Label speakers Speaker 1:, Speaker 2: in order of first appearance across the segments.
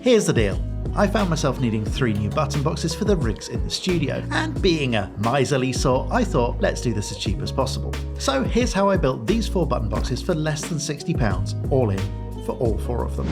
Speaker 1: Here's the deal. I found myself needing 3 new button boxes for the rigs in the studio, and being a miserly sort, I thought let's do this as cheap as possible. So here's how I built these 4 button boxes for less than £60 all in for all 4 of them.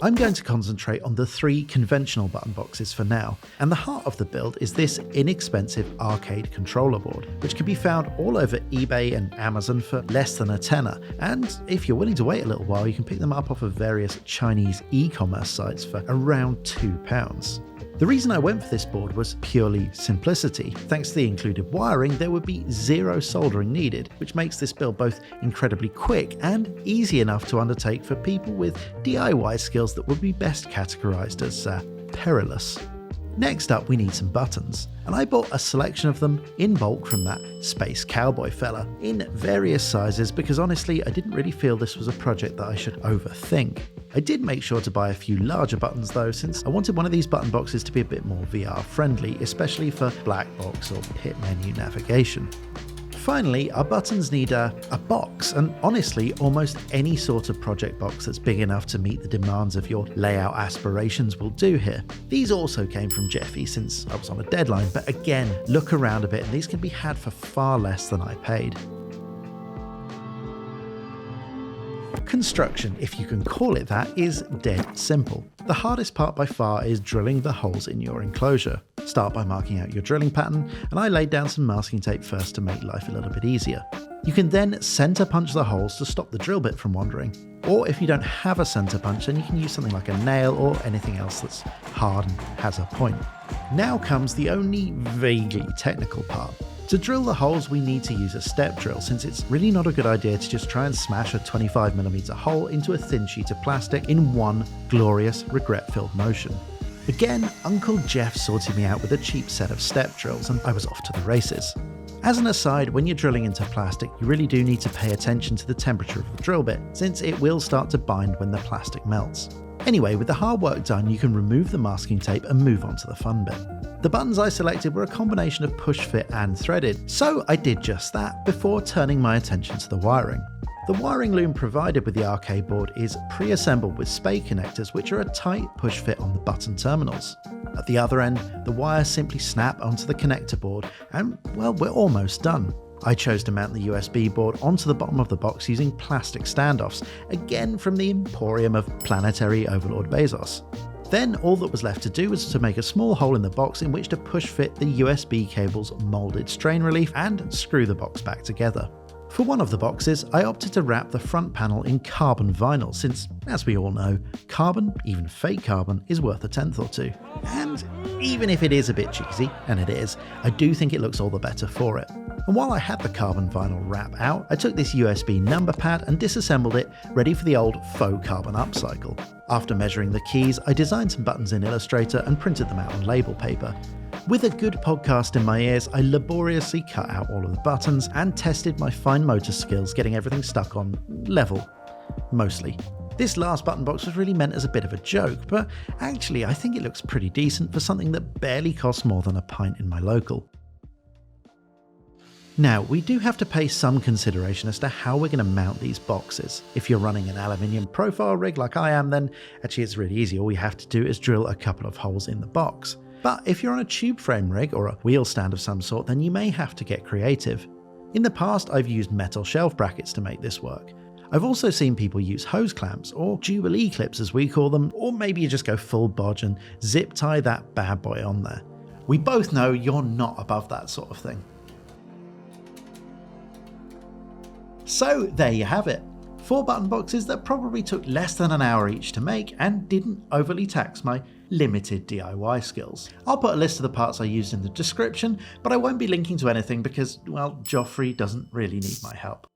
Speaker 1: I'm going to concentrate on the 3 conventional button boxes for now, and the heart of the build is this inexpensive arcade controller board, which can be found all over eBay and Amazon for less than a tenner, and if you're willing to wait a little while you can pick them up off of various Chinese e-commerce sites for around £2. The reason I went for this board was purely simplicity. Thanks to the included wiring, there would be 0 soldering needed, which makes this build both incredibly quick and easy enough to undertake for people with DIY skills that would be best categorized as perilous. Next up, we need some buttons, and I bought a selection of them in bulk from that space cowboy fella in various sizes because honestly I didn't really feel this was a project that I should overthink. I did make sure to buy a few larger buttons though, since I wanted one of these button boxes to be a bit more VR friendly, especially for black box or hit menu navigation. Finally, our buttons need a box, and honestly, almost any sort of project box that's big enough to meet the demands of your layout aspirations will do here. These also came from Jeffy since I was on a deadline, but again, look around a bit and these can be had for far less than I paid. Construction, if you can call it that, is dead simple. The hardest part by far is drilling the holes in your enclosure. Start by marking out your drilling pattern, and I laid down some masking tape first to make life a little bit easier. You can then center punch the holes to stop the drill bit from wandering. Or if you don't have a center punch, then you can use something like a nail or anything else that's hard and has a point. Now comes the only vaguely technical part. To drill the holes we need to use a step drill, since it's really not a good idea to just try and smash a 25mm hole into a thin sheet of plastic in one glorious regret-filled motion. Again, Uncle Jeff sorted me out with a cheap set of step drills and I was off to the races. As an aside, when you're drilling into plastic, you really do need to pay attention to the temperature of the drill bit, since it will start to bind when the plastic melts. Anyway, with the hard work done, you can remove the masking tape and move on to the fun bit. The buttons I selected were a combination of push fit and threaded, so I did just that before turning my attention to the wiring. The wiring loom provided with the arcade board is pre-assembled with spade connectors, which are a tight push fit on the button terminals. At the other end, the wires simply snap onto the connector board and, well, we're almost done. I chose to mount the USB board onto the bottom of the box using plastic standoffs, again from the emporium of planetary overlord Bezos. Then all that was left to do was to make a small hole in the box in which to push fit the USB cable's moulded strain relief and screw the box back together. For one of the boxes, I opted to wrap the front panel in carbon vinyl since, as we all know, carbon, even fake carbon, is worth a tenth or two. And even if it is a bit cheesy, and it is, I do think it looks all the better for it. And while I had the carbon vinyl wrap out, I took this USB number pad and disassembled it, ready for the old faux carbon upcycle. After measuring the keys, I designed some buttons in Illustrator and printed them out on label paper. With a good podcast in my ears, I laboriously cut out all of the buttons and tested my fine motor skills getting everything stuck on level. Mostly. This last button box was really meant as a bit of a joke, but actually I think it looks pretty decent for something that barely costs more than a pint in my local. Now, we do have to pay some consideration as to how we're going to mount these boxes. If you're running an aluminium profile rig like I am, then actually it's really easy. All you have to do is drill a couple of holes in the box. But if you're on a tube frame rig or a wheel stand of some sort, then you may have to get creative. In the past, I've used metal shelf brackets to make this work. I've also seen people use hose clamps, or Jubilee clips as we call them, or maybe you just go full bodge and zip tie that bad boy on there. We both know you're not above that sort of thing. So there you have it. 4 button boxes that probably took less than an hour each to make and didn't overly tax my limited DIY skills. I'll put a list of the parts I used in the description, but I won't be linking to anything because, well, Joffrey doesn't really need my help.